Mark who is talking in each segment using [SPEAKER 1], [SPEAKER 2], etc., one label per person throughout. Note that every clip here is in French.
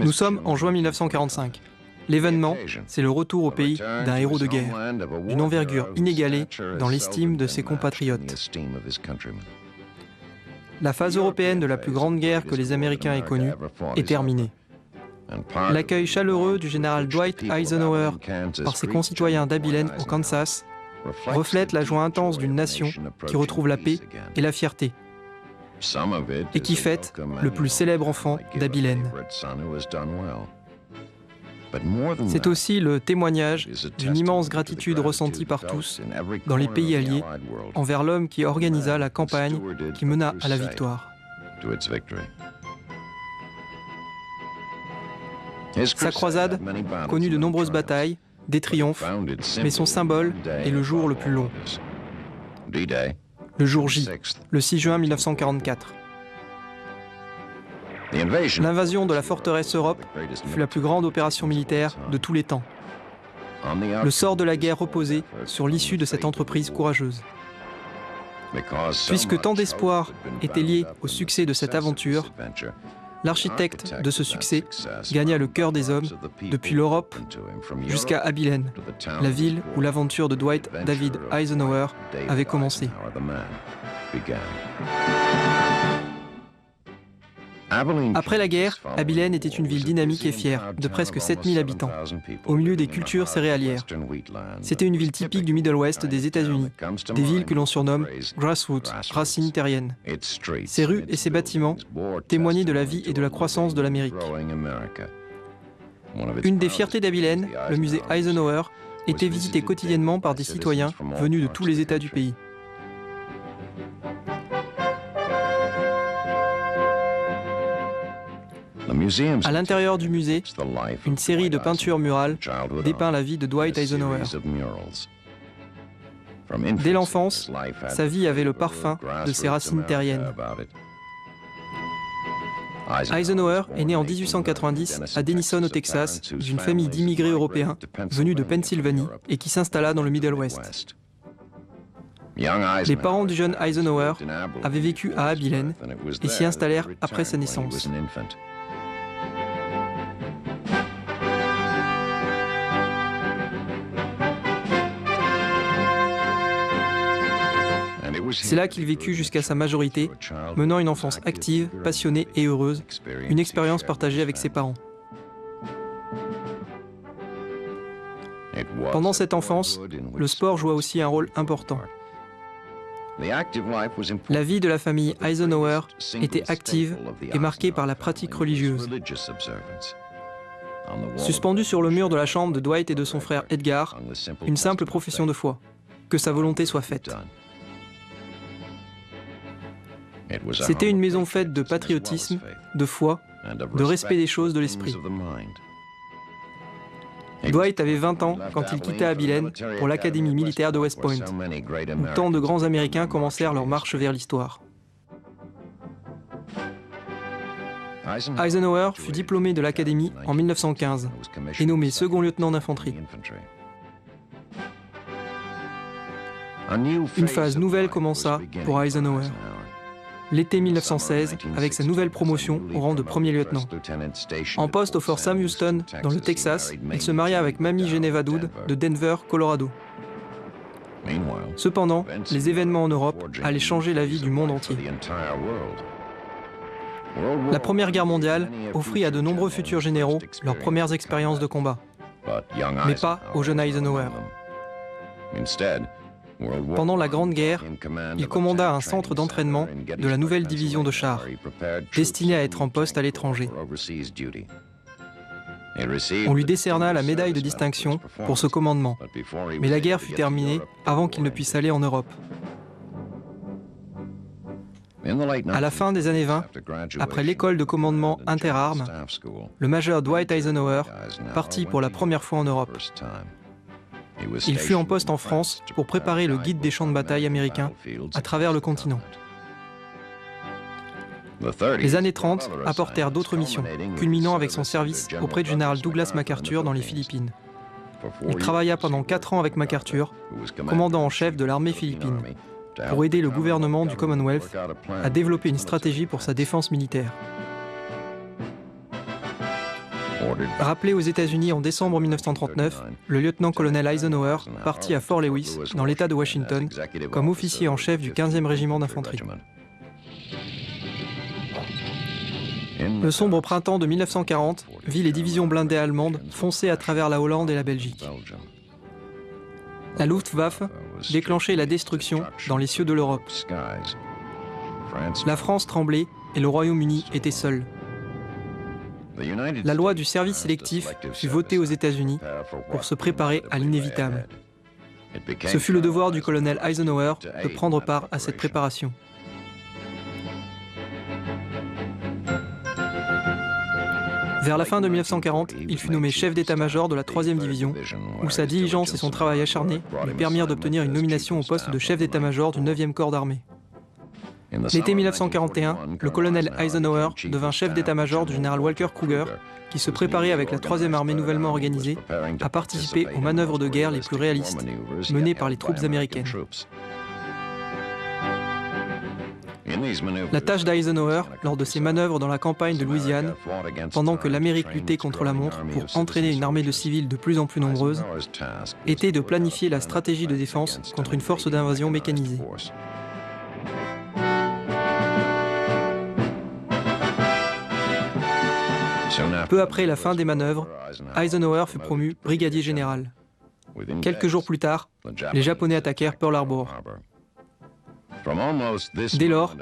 [SPEAKER 1] Nous sommes en juin 1945. L'événement, c'est le retour au pays d'un héros de guerre, d'une envergure inégalée dans l'estime de ses compatriotes. La phase européenne de la plus grande guerre que les Américains aient connue est terminée. L'accueil chaleureux du général Dwight Eisenhower par ses concitoyens d'Abilene au Kansas reflète la joie intense d'une nation qui retrouve la paix et la fierté, et qui fête le plus célèbre enfant d'Abilene. C'est aussi le témoignage d'une immense gratitude ressentie par tous dans les pays alliés envers l'homme qui organisa la campagne qui mena à la victoire. Sa croisade connut de nombreuses batailles, des triomphes, mais son symbole est le jour le plus long. Le jour J, le 6 juin 1944. L'invasion de la forteresse Europe fut la plus grande opération militaire de tous les temps. Le sort de la guerre reposait sur l'issue de cette entreprise courageuse. Puisque tant d'espoir était lié au succès de cette aventure, l'architecte de ce succès gagna le cœur des hommes depuis l'Europe jusqu'à Abilene, la ville où l'aventure de Dwight David Eisenhower avait commencé. Après la guerre, Abilene était une ville dynamique et fière, de presque 7000 habitants, au milieu des cultures céréalières. C'était une ville typique du Middle West des États-Unis, des villes que l'on surnomme grassroots, racines terriennes. Ses rues et ses bâtiments témoignaient de la vie et de la croissance de l'Amérique. Une des fiertés d'Abilene, le musée Eisenhower, était visité quotidiennement par des citoyens venus de tous les États du pays. À l'intérieur du musée, une série de peintures murales dépeint la vie de Dwight Eisenhower. Dès l'enfance, sa vie avait le parfum de ses racines terriennes. Eisenhower est né en 1890 à Denison au Texas d'une famille d'immigrés européens venus de Pennsylvanie et qui s'installa dans le Middle West. Les parents du jeune Eisenhower avaient vécu à Abilene et s'y installèrent après sa naissance. C'est là qu'il vécut jusqu'à sa majorité, menant une enfance active, passionnée et heureuse, une expérience partagée avec ses parents. Pendant cette enfance, le sport joua aussi un rôle important. La vie de la famille Eisenhower était active et marquée par la pratique religieuse. Suspendu sur le mur de la chambre de Dwight et de son frère Edgar, une simple profession de foi, que sa volonté soit faite. C'était une maison faite de patriotisme, de foi, de respect des choses de l'esprit. Dwight avait 20 ans quand il quitta Abilene pour l'académie militaire de West Point, où tant de grands Américains commencèrent leur marche vers l'histoire. Eisenhower fut diplômé de l'académie en 1915 et nommé second lieutenant d'infanterie. Une phase nouvelle commença pour Eisenhower. L'été 1916, avec sa nouvelle promotion au rang de premier lieutenant. En poste au fort Sam Houston, dans le Texas, il se maria avec Mamie Geneva Doud de Denver, Colorado. Cependant, les événements en Europe allaient changer la vie du monde entier. La Première Guerre mondiale offrit à de nombreux futurs généraux leurs premières expériences de combat, mais pas au jeune Eisenhower. Pendant la Grande Guerre, il commanda un centre d'entraînement de la nouvelle division de chars, destinée à être en poste à l'étranger. On lui décerna la médaille de distinction pour ce commandement, mais la guerre fut terminée avant qu'il ne puisse aller en Europe. À la fin des années 20, après l'école de commandement interarmes, le major Dwight Eisenhower partit pour la première fois en Europe. Il fut en poste en France pour préparer le guide des champs de bataille américains à travers le continent. Les années 30 apportèrent d'autres missions, culminant avec son service auprès du général Douglas MacArthur dans les Philippines. Il travailla pendant 4 ans avec MacArthur, commandant en chef de l'armée philippine, pour aider le gouvernement du Commonwealth à développer une stratégie pour sa défense militaire. Rappelé aux États-Unis en décembre 1939, le lieutenant-colonel Eisenhower partit à Fort Lewis, dans l'État de Washington, comme officier en chef du 15e régiment d'infanterie. Le sombre printemps de 1940 vit les divisions blindées allemandes foncer à travers la Hollande et la Belgique. La Luftwaffe déclenchait la destruction dans les cieux de l'Europe. La France tremblait et le Royaume-Uni était seul. La loi du service sélectif fut votée aux États-Unis pour se préparer à l'inévitable. Ce fut le devoir du colonel Eisenhower de prendre part à cette préparation. Vers la fin de 1940, il fut nommé chef d'état-major de la 3e division, où sa diligence et son travail acharné lui permirent d'obtenir une nomination au poste de chef d'état-major du 9e corps d'armée. L'été 1941, le colonel Eisenhower devint chef d'état-major du général Walker Kruger, qui se préparait avec la 3e armée nouvellement organisée à participer aux manœuvres de guerre les plus réalistes menées par les troupes américaines. La tâche d'Eisenhower, lors de ses manœuvres dans la campagne de Louisiane, pendant que l'Amérique luttait contre la montre pour entraîner une armée de civils de plus en plus nombreuse, était de planifier la stratégie de défense contre une force d'invasion mécanisée. Peu après la fin des manœuvres, Eisenhower fut promu brigadier général. Quelques jours plus tard, les Japonais attaquèrent Pearl Harbor. Dès lors,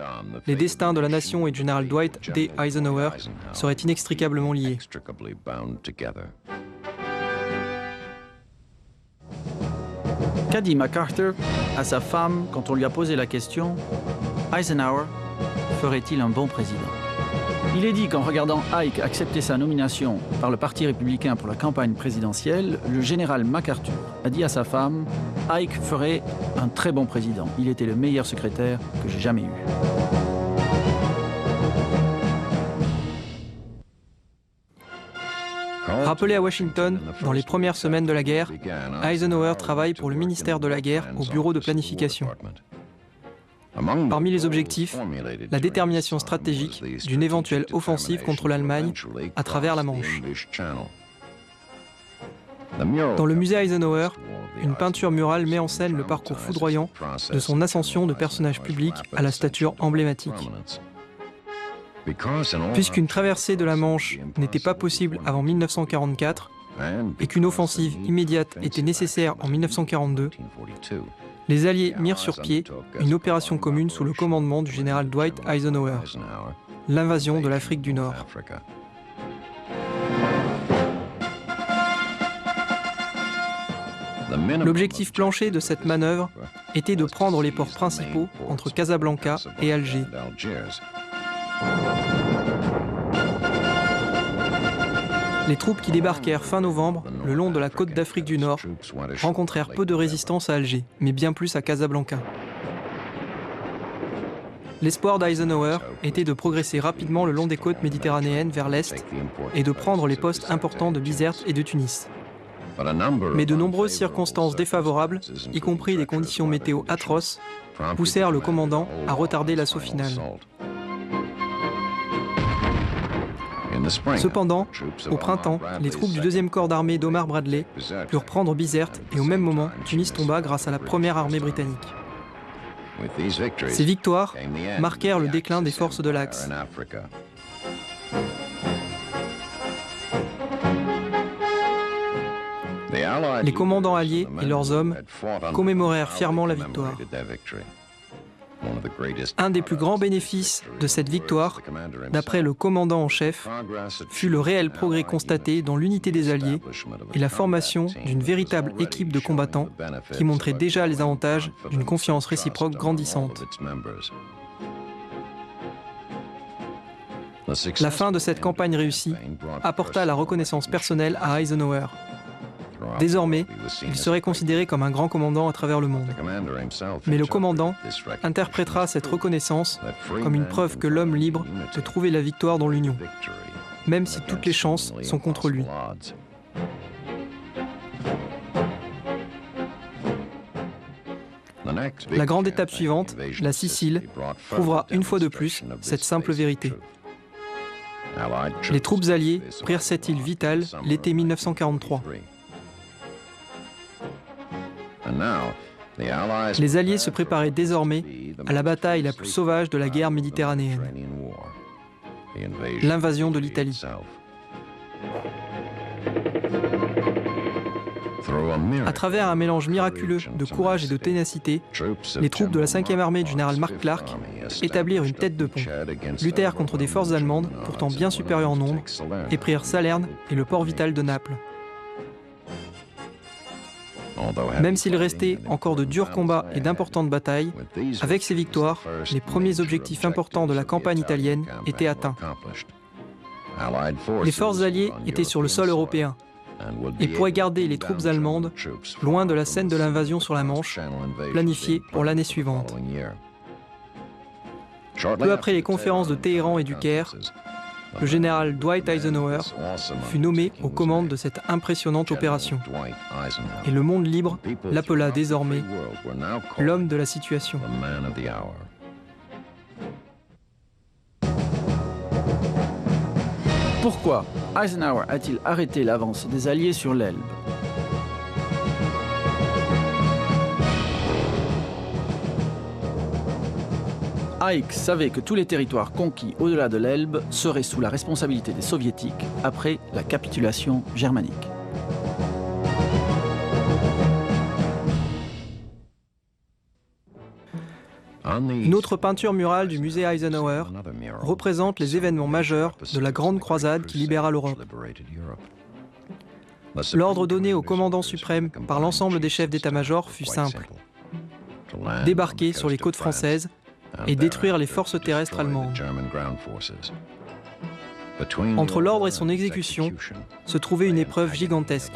[SPEAKER 1] les destins de la nation et du général Dwight D. Eisenhower seraient inextricablement liés.
[SPEAKER 2] Qu'a dit MacArthur à sa femme quand on lui a posé la question « Eisenhower ferait-il un bon président ?» Il est dit qu'en regardant Ike accepter sa nomination par le Parti républicain pour la campagne présidentielle, le général MacArthur a dit à sa femme « Ike ferait un très bon président. Il était le meilleur secrétaire que j'ai jamais eu. »
[SPEAKER 1] Rappelé à Washington, dans les premières semaines de la guerre, Eisenhower travaille pour le ministère de la Guerre au bureau de planification. Parmi les objectifs, la détermination stratégique d'une éventuelle offensive contre l'Allemagne à travers la Manche. Dans le musée Eisenhower, une peinture murale met en scène le parcours foudroyant de son ascension de personnage public à la stature emblématique. Puisqu'une traversée de la Manche n'était pas possible avant 1944 et qu'une offensive immédiate était nécessaire en 1942, les Alliés mirent sur pied une opération commune sous le commandement du général Dwight Eisenhower, l'invasion de l'Afrique du Nord. L'objectif plancher de cette manœuvre était de prendre les ports principaux entre Casablanca et Alger. Les troupes qui débarquèrent fin novembre le long de la côte d'Afrique du Nord rencontrèrent peu de résistance à Alger, mais bien plus à Casablanca. L'espoir d'Eisenhower était de progresser rapidement le long des côtes méditerranéennes vers l'est et de prendre les postes importants de Bizerte et de Tunis. Mais de nombreuses circonstances défavorables, y compris des conditions météo atroces, poussèrent le commandant à retarder l'assaut final. Cependant, au printemps, les troupes du 2e corps d'armée d'Omar Bradley purent prendre Bizerte et au même moment, Tunis tomba grâce à la première armée britannique. Ces victoires marquèrent le déclin des forces de l'Axe. Les commandants alliés et leurs hommes commémorèrent fièrement la victoire. Un des plus grands bénéfices de cette victoire, d'après le commandant en chef, fut le réel progrès constaté dans l'unité des Alliés et la formation d'une véritable équipe de combattants qui montrait déjà les avantages d'une confiance réciproque grandissante. La fin de cette campagne réussie apporta la reconnaissance personnelle à Eisenhower. Désormais, il serait considéré comme un grand commandant à travers le monde. Mais le commandant interprétera cette reconnaissance comme une preuve que l'homme libre peut trouver la victoire dans l'union, même si toutes les chances sont contre lui. La grande étape suivante, la Sicile, prouvera une fois de plus cette simple vérité. Les troupes alliées prirent cette île vitale l'été 1943. Les Alliés se préparaient désormais à la bataille la plus sauvage de la guerre méditerranéenne, l'invasion de l'Italie. À travers un mélange miraculeux de courage et de ténacité, les troupes de la 5e armée du général Mark Clark établirent une tête de pont, luttèrent contre des forces allemandes pourtant bien supérieures en nombre et prirent Salerne et le port vital de Naples. Même s'il restait encore de durs combats et d'importantes batailles, avec ces victoires, les premiers objectifs importants de la campagne italienne étaient atteints. Les forces alliées étaient sur le sol européen et pourraient garder les troupes allemandes loin de la scène de l'invasion sur la Manche, planifiée pour l'année suivante. Peu après les conférences de Téhéran et du Caire, le général Dwight Eisenhower fut nommé aux commandes de cette impressionnante opération. Et le monde libre l'appela désormais l'homme de la situation.
[SPEAKER 2] Pourquoi Eisenhower a-t-il arrêté l'avance des Alliés sur l'Elbe? Ike savait que tous les territoires conquis au-delà de l'Elbe seraient sous la responsabilité des Soviétiques après la capitulation germanique.
[SPEAKER 1] Une autre peinture murale du musée Eisenhower représente les événements majeurs de la Grande Croisade qui libéra l'Europe. L'ordre donné au commandant suprême par l'ensemble des chefs d'état-major fut simple: débarquer sur les côtes françaises et détruire les forces terrestres allemandes. Entre l'ordre et son exécution se trouvait une épreuve gigantesque.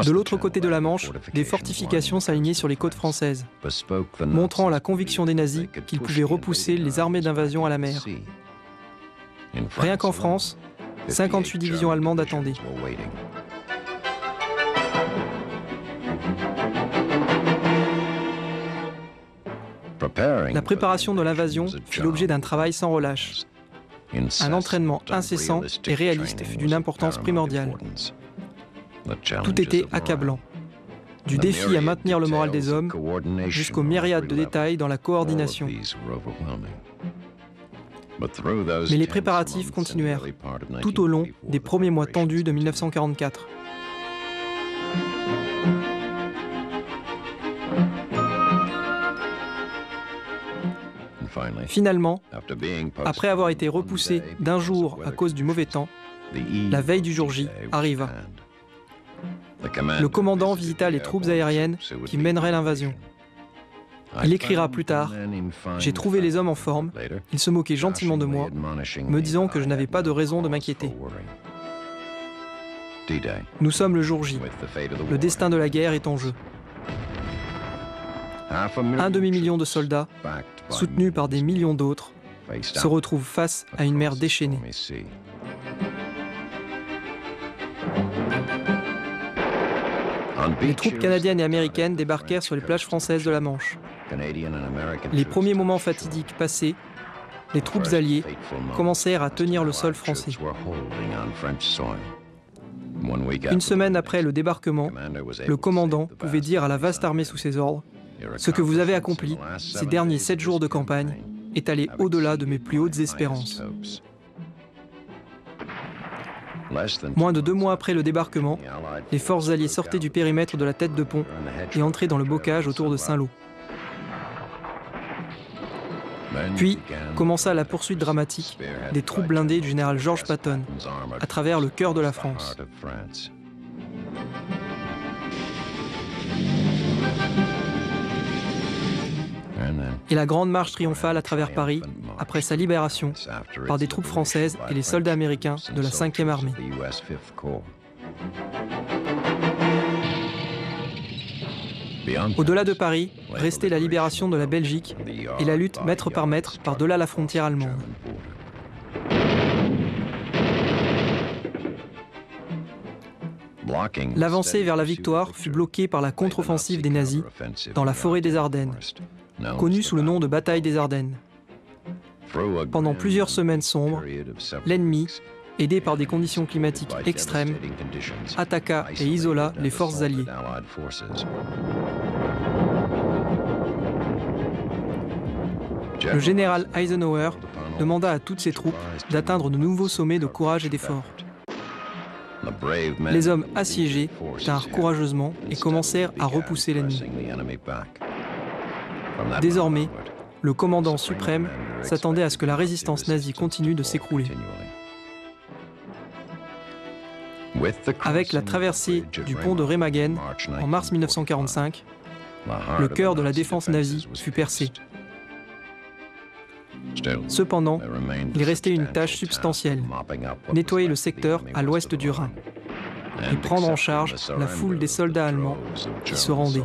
[SPEAKER 1] De l'autre côté de la Manche, des fortifications s'alignaient sur les côtes françaises, montrant la conviction des nazis qu'ils pouvaient repousser les armées d'invasion à la mer. Rien qu'en France, 58 divisions allemandes attendaient. La préparation de l'invasion fit l'objet d'un travail sans relâche. Un entraînement incessant et réaliste fut d'une importance primordiale. Tout était accablant, du défi à maintenir le moral des hommes jusqu'aux myriades de détails dans la coordination. Mais les préparatifs continuèrent tout au long des premiers mois tendus de 1944. Finalement, après avoir été repoussé d'un jour à cause du mauvais temps, la veille du jour J arriva. Le commandant visita les troupes aériennes qui mèneraient l'invasion. Il écrira plus tard: « J'ai trouvé les hommes en forme, ils se moquaient gentiment de moi, me disant que je n'avais pas de raison de m'inquiéter. Nous sommes le jour J, le destin de la guerre est en jeu. » Un demi-million de soldats, soutenus par des millions d'autres, se retrouvent face à une mer déchaînée. Les troupes canadiennes et américaines débarquèrent sur les plages françaises de la Manche. Les premiers moments fatidiques passés, les troupes alliées commencèrent à tenir le sol français. Une semaine après le débarquement, le commandant pouvait dire à la vaste armée sous ses ordres: « Ce que vous avez accompli ces derniers 7 jours de campagne est allé au-delà de mes plus hautes espérances. » Moins de 2 mois après le débarquement, les forces alliées sortaient du périmètre de la tête de pont et entraient dans le bocage autour de Saint-Lô. Puis commença la poursuite dramatique des troupes blindées du général George Patton à travers le cœur de la France. Et la grande marche triomphale à travers Paris, après sa libération, par des troupes françaises et les soldats américains de la 5e armée. Au-delà de Paris, restait la libération de la Belgique et la lutte mètre par mètre par-delà la frontière allemande. L'avancée vers la victoire fut bloquée par la contre-offensive des nazis dans la forêt des Ardennes, connue sous le nom de bataille des Ardennes. Pendant plusieurs semaines sombres, l'ennemi, aidé par des conditions climatiques extrêmes, attaqua et isola les forces alliées. Le général Eisenhower demanda à toutes ses troupes d'atteindre de nouveaux sommets de courage et d'effort. Les hommes assiégés tinrent courageusement et commencèrent à repousser l'ennemi. Désormais, le commandant suprême s'attendait à ce que la résistance nazie continue de s'écrouler. Avec la traversée du pont de Remagen en mars 1945, le cœur de la défense nazie fut percé. Cependant, il restait une tâche substantielle, nettoyer le secteur à l'ouest du Rhin et prendre en charge la foule des soldats allemands qui se rendaient.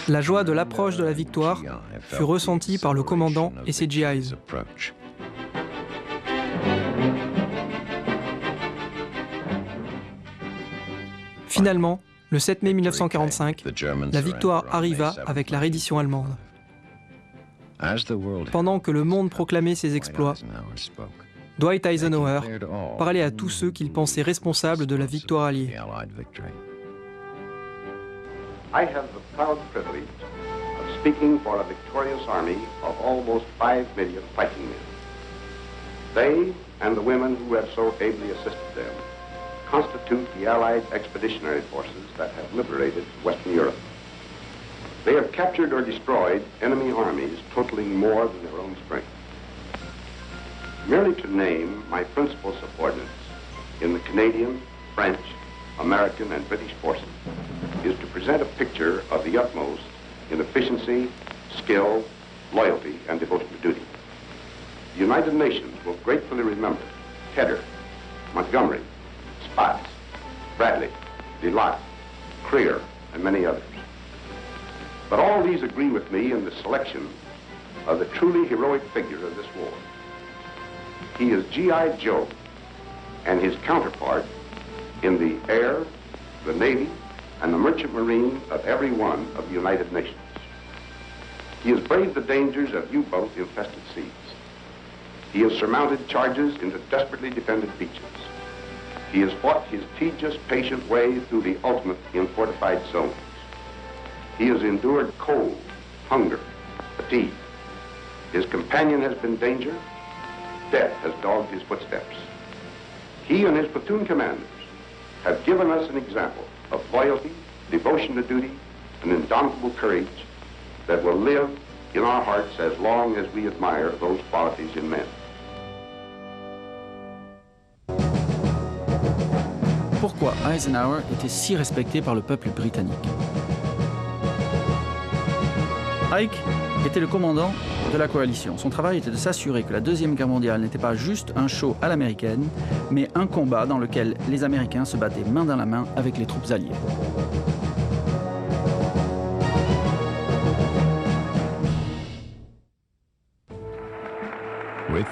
[SPEAKER 1] La joie de l'approche de la victoire fut ressentie par le commandant et ses GIs. Finalement, le 7 mai 1945, la victoire arriva avec la reddition allemande. Pendant que le monde proclamait ses exploits, Dwight Eisenhower parlait à tous ceux qu'il pensait responsables de la victoire alliée.
[SPEAKER 3] I have the proud privilege of speaking for a victorious army of almost 5 million fighting men. They and the women who have so ably assisted them constitute the Allied expeditionary forces that have liberated Western Europe. They have captured or destroyed enemy armies totaling more than their own strength. Merely to name my principal subordinates in the Canadian, French, American, and British forces is to present a picture of the utmost in efficiency, skill, loyalty, and devotion to duty. The United Nations will gratefully remember Tedder, Montgomery, Spaatz, Bradley, Delatte, Creer, and many others. But all these agree with me in the selection of the truly heroic figure of this war. He is G.I. Joe and his counterpart in the air, the Navy, and the merchant marine of every one of the United Nations. He has braved the dangers of U-boat infested seas. He has surmounted charges into desperately defended beaches. He has fought his tedious, patient way through the ultimate in fortified zones. He has endured cold, hunger, fatigue. His companion has been danger. Death has dogged his footsteps. He and his platoon commanders have given us an example of loyalty, devotion to duty, and indomitable courage that will live in our hearts as long as we admire those qualities in men.
[SPEAKER 2] Pourquoi Eisenhower était si respecté par le peuple britannique? Ike était le commandant de la coalition. Son travail était de s'assurer que la Deuxième Guerre mondiale n'était pas juste un show à l'américaine, mais un combat dans lequel les Américains se battaient main dans la main avec les troupes alliées.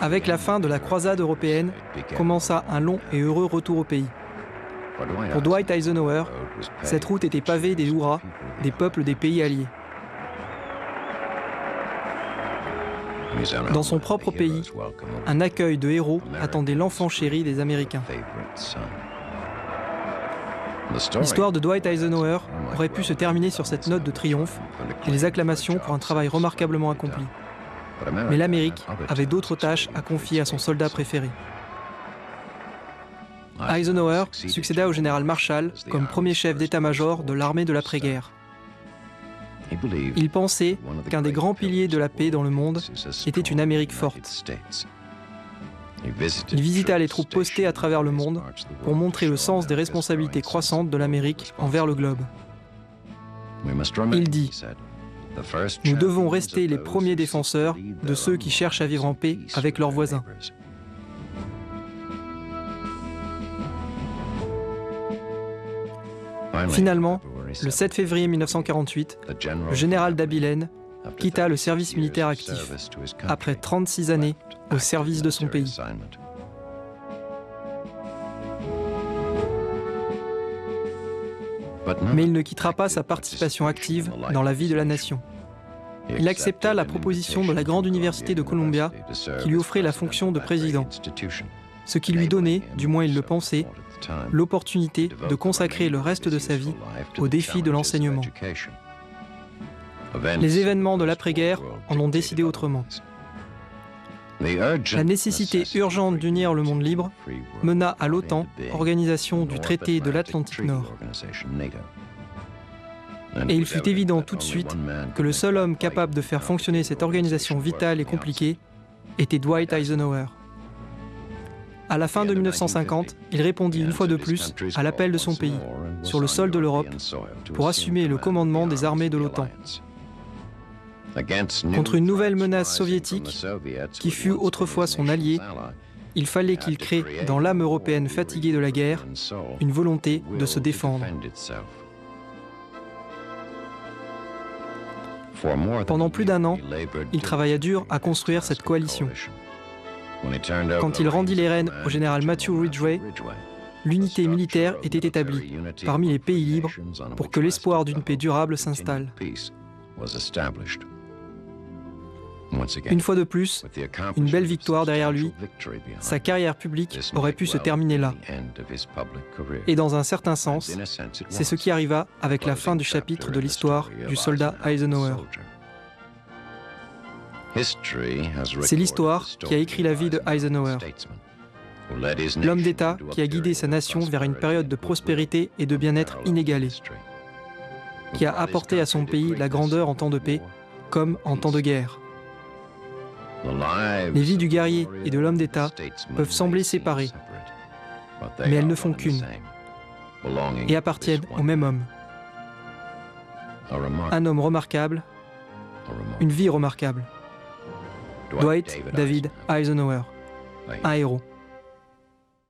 [SPEAKER 1] Avec la fin de la croisade européenne, commença un long et heureux retour au pays. Pour Dwight Eisenhower, cette route était pavée des hurrahs des peuples des pays alliés. Dans son propre pays, un accueil de héros attendait l'enfant chéri des Américains. L'histoire de Dwight Eisenhower aurait pu se terminer sur cette note de triomphe et les acclamations pour un travail remarquablement accompli. Mais l'Amérique avait d'autres tâches à confier à son soldat préféré. Eisenhower succéda au général Marshall comme premier chef d'état-major de l'armée de l'après-guerre. Il pensait qu'un des grands piliers de la paix dans le monde était une Amérique forte. Il visita les troupes postées à travers le monde pour montrer le sens des responsabilités croissantes de l'Amérique envers le globe. Il dit « Nous devons rester les premiers défenseurs de ceux qui cherchent à vivre en paix avec leurs voisins. » Finalement, le 7 février 1948, le général d'Abilène quitta le service militaire actif après 36 années au service de son pays. Mais il ne quittera pas sa participation active dans la vie de la nation. Il accepta la proposition de la grande université de Columbia qui lui offrait la fonction de président, ce qui lui donnait, du moins il le pensait, l'opportunité de consacrer le reste de sa vie au défi de l'enseignement. Les événements de l'après-guerre en ont décidé autrement. La nécessité urgente d'unir le monde libre mena à l'OTAN, organisation du traité de l'Atlantique Nord. Et il fut évident tout de suite que le seul homme capable de faire fonctionner cette organisation vitale et compliquée était Dwight Eisenhower. À la fin de 1950, il répondit une fois de plus à l'appel de son pays, sur le sol de l'Europe, pour assumer le commandement des armées de l'OTAN. Contre une nouvelle menace soviétique, qui fut autrefois son allié, il fallait qu'il crée, dans l'âme européenne fatiguée de la guerre, une volonté de se défendre. Pendant plus d'1 an, il travailla dur à construire cette coalition. Quand il rendit les rênes au général Matthew Ridgway, l'unité militaire était établie parmi les pays libres pour que l'espoir d'une paix durable s'installe. Une fois de plus, une belle victoire derrière lui, sa carrière publique aurait pu se terminer là. Et dans un certain sens, c'est ce qui arriva avec la fin du chapitre de l'histoire du soldat Eisenhower. C'est l'histoire qui a écrit la vie de Eisenhower, l'homme d'État qui a guidé sa nation vers une période de prospérité et de bien-être inégalée, qui a apporté à son pays la grandeur en temps de paix comme en temps de guerre. Les vies du guerrier et de l'homme d'État peuvent sembler séparées, mais elles ne font qu'une et appartiennent au même homme. Un homme remarquable, une vie remarquable. Dwight David Eisenhower, un héros.